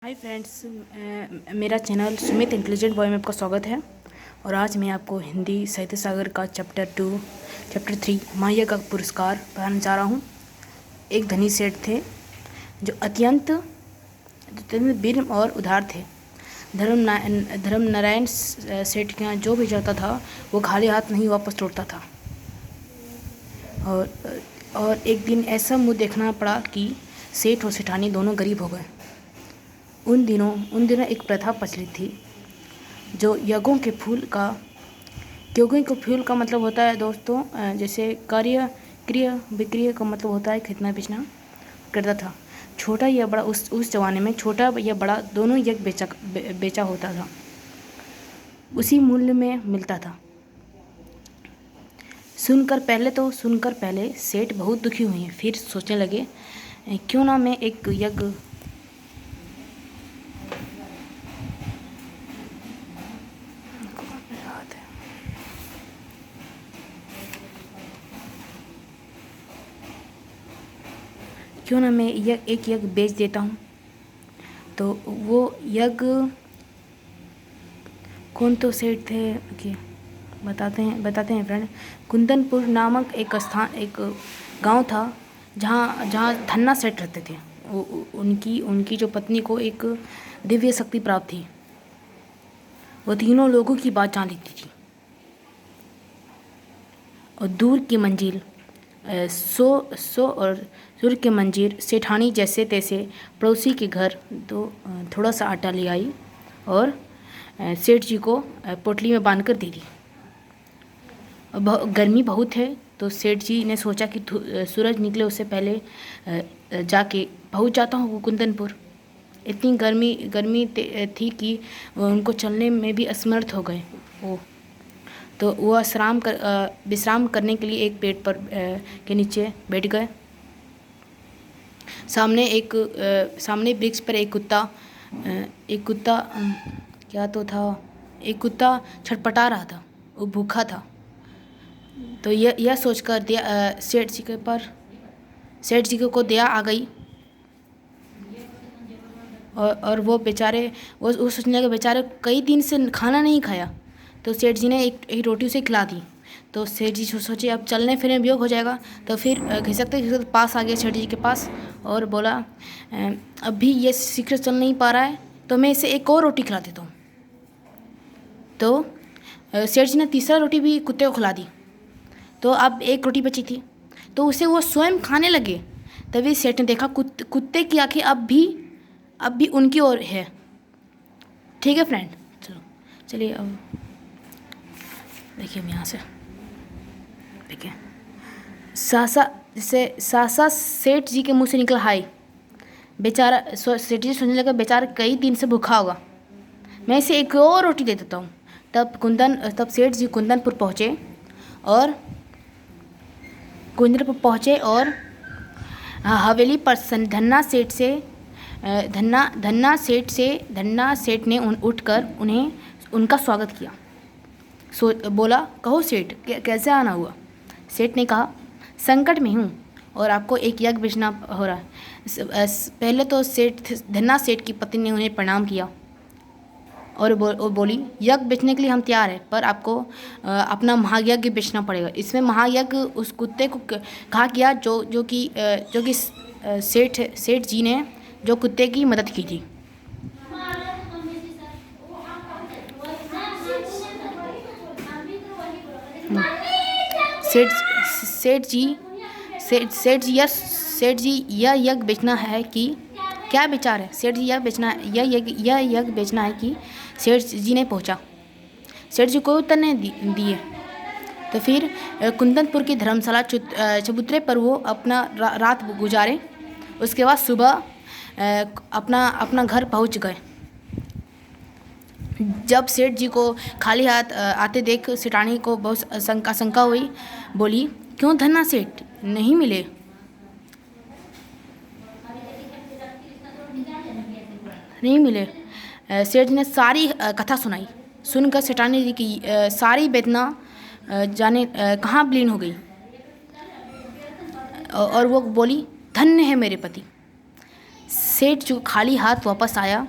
Hi friends, मेरा channel Sumit intelligent boy में आपका स्वागत है। और आज मैं आपको हिंदी साहित्य सागर का चैप्टर 3 माह्य का पुरस्कार पढ़ाने जा रहा हूँ। एक धनी सेठ थे जो अत्यंत वीर और उदार थे। धर्म नारायण सेठ के यहाँ जो भी जाता था वो खाली हाथ नहीं वापस लौटता था। और एक दिन ऐसा मुँह देखना पड़ा कि सेठ और सेठानी दोनों गरीब हो गए। उन दिनों एक प्रथा प्रचलित थी जो यज्ञों के फूल का मतलब होता है दोस्तों, जैसे कार्य क्रिया विक्रिया का मतलब होता है खरीदना बेचना करता था। छोटा या बड़ा उस ज़माने में छोटा या बड़ा दोनों यज्ञ बेचा होता था, उसी मूल्य में मिलता था। सुनकर पहले सेठ बहुत दुखी हुए। फिर सोचने लगे क्यों ना मैं एक यज्ञ एक यज्ञ बेच देता हूँ। तो वो यज्ञ कौन तो सेठ थे कि बताते हैं फ्रेंड। कुंदनपुर नामक एक गांव था जहाँ धन्ना सेठ रहते थे। उनकी जो पत्नी को एक दिव्य शक्ति प्राप्त थी। वो तीनों लोगों की बात जान लेती थी और दूर की मंजिल और सुर के मंजीर सेठानी जैसे तैसे पड़ोसी के घर थोड़ा सा आटा ले आई और सेठ जी को पोटली में बांध कर दे दी। गर्मी बहुत है तो सेठ जी ने सोचा कि सूरज निकले उससे पहले जाके पहुंच जाता हूँ कुंदनपुर। इतनी गर्मी थी कि उनको चलने में भी असमर्थ हो गए। तो वह विश्राम करने के लिए एक पेड़ पर के नीचे बैठ गए। सामने वृक्ष पर एक कुत्ता छटपटा रहा था। वो भूखा था। तो यह सोचकर सेठ जी को दया आ गई और वो सोचने लगे बेचारे कई दिन से खाना नहीं खाया। तो सेठ जी ने एक रोटी उसे खिला दी। तो सेठ जी सोचे अब चलने फिरने में वियोग हो जाएगा। तो फिर खिसकते पास आ गया सेठ जी के पास और बोला अब भी ये शीघ्र चल नहीं पा रहा है तो मैं इसे एक और रोटी खिला देता हूँ। तो सेठ जी ने तीसरा रोटी भी कुत्ते को खिला दी। तो अब एक रोटी बची थी तो उसे वो स्वयं खाने लगे। तभी सेठ ने देखा कुत्ते की आंखें अब भी उनकी ओर है। ठीक है फ्रेंड, चलिए अब देखिए हम यहाँ से देखिए सासा सेठ जी के मुंह से निकला हाय। बेचारा सेठ जी सोचने लगा बेचारा कई दिन से भूखा होगा, मैं इसे एक और रोटी दे देता हूँ। तब सेठ जी कुंदनपुर पहुँचे और हवेली पर धन्ना सेठ ने उठकर उनका स्वागत किया। बोला कहो सेठ कैसे आना हुआ। सेठ ने कहा संकट में हूँ और आपको एक यज्ञ बेचना हो रहा है। पहले तो धन्ना सेठ की पत्नी ने उन्हें प्रणाम किया और बोली यज्ञ बेचने के लिए हम तैयार हैं, पर आपको अपना महायज्ञ बेचना पड़ेगा। इसमें महायज्ञ उस कुत्ते को कहा किया जो कि सेठ जी ने जो कुत्ते की मदद की थी। सेठ जी यह यज्ञ बेचना है कि क्या विचार है। सेठ जी यह यज्ञ बेचना है कि सेठ जी ने पूछा। सेठ जी कोई उत्तर नहीं दिए। तो फिर कुंदनपुर की धर्मशाला चबूतरे पर वो अपना रात गुजारे। उसके बाद सुबह अपना घर पहुंच गए। जब सेठ जी को खाली हाथ आते देख सेठानी को बहुत शंका हुई। बोली क्यों धन्ना सेठ नहीं मिले। सेठ जी ने सारी कथा सुनाई। सुनकर सेठानी जी की सारी वेदना जाने कहाँ विलीन हो गई और वो बोली धन्य है मेरे पति। सेठ जो खाली हाथ वापस आया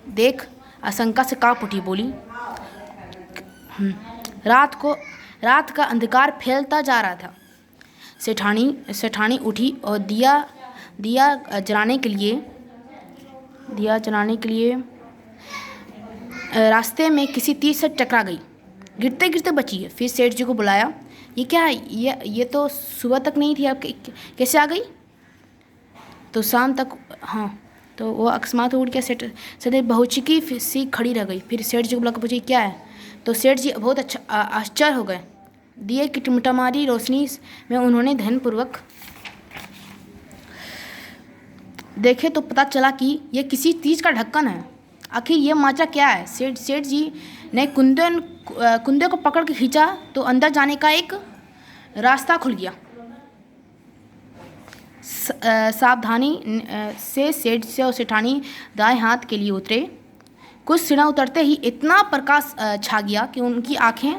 देख आशंका से काँप उठी, बोली, रात का अंधकार फैलता जा रहा था। सेठानी उठी और दिया जलाने के लिए रास्ते में किसी तीर से टकरा गई, गिरते गिरते बची है। फिर सेठ जी को बुलाया, ये क्या है, ये तो सुबह तक नहीं थी, आप कैसे आ गई? तो शाम तक, हाँ। तो वो अकस्मात उठ के सेठ बहुचिकी सी खड़ी रह गई। फिर सेठ जी को बुला कर पूछी, क्या है? तो सेठ जी बहुत आश्चर्य हो गए। दिए की टिमटिमारी रोशनी में उन्होंने ध्यानपूर्वक देखे तो पता चला कि यह किसी चीज़ का ढक्कन है। आखिर यह माजरा क्या है? सेठ जी ने कुंदे को पकड़ के खींचा तो अंदर जाने का एक रास्ता खुल गया। सावधानी से सेठ से और सेठानी दाएं हाथ के लिए उतरे। कुछ सीढ़ियाँ उतरते ही इतना प्रकाश छा गया कि उनकी आंखें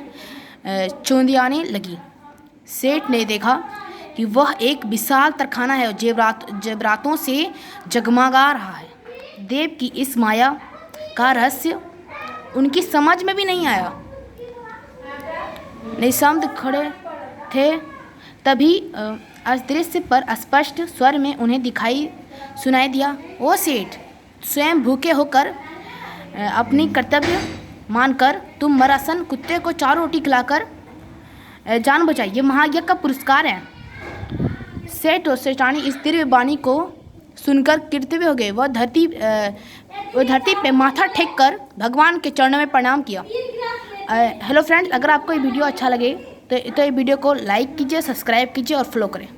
चौंधियाने लगी। सेठ ने देखा कि वह एक विशाल तरखाना है और जेवरातों से जगमगा रहा है। देव की इस माया का रहस्य उनकी समझ में भी नहीं आया। निशब्द खड़े थे, तभी दृश्य पर स्पष्ट स्वर में उन्हें सुनाई दिया, ओ सेठ, स्वयं भूखे होकर अपनी कर्तव्य मानकर तुम मरासन कुत्ते को 4 रोटी खिलाकर जान बचाई, ये महायज्ञ का पुरस्कार है। सेठ और सेठानी इस दिव्य वाणी को सुनकर कृतज्ञ हो गए। वह धरती पे माथा टेक कर भगवान के चरणों में प्रणाम किया। हेलो फ्रेंड्स, अगर आपको ये वीडियो अच्छा लगे तो ये वीडियो को लाइक कीजिए, सब्सक्राइब कीजिए और फॉलो करें।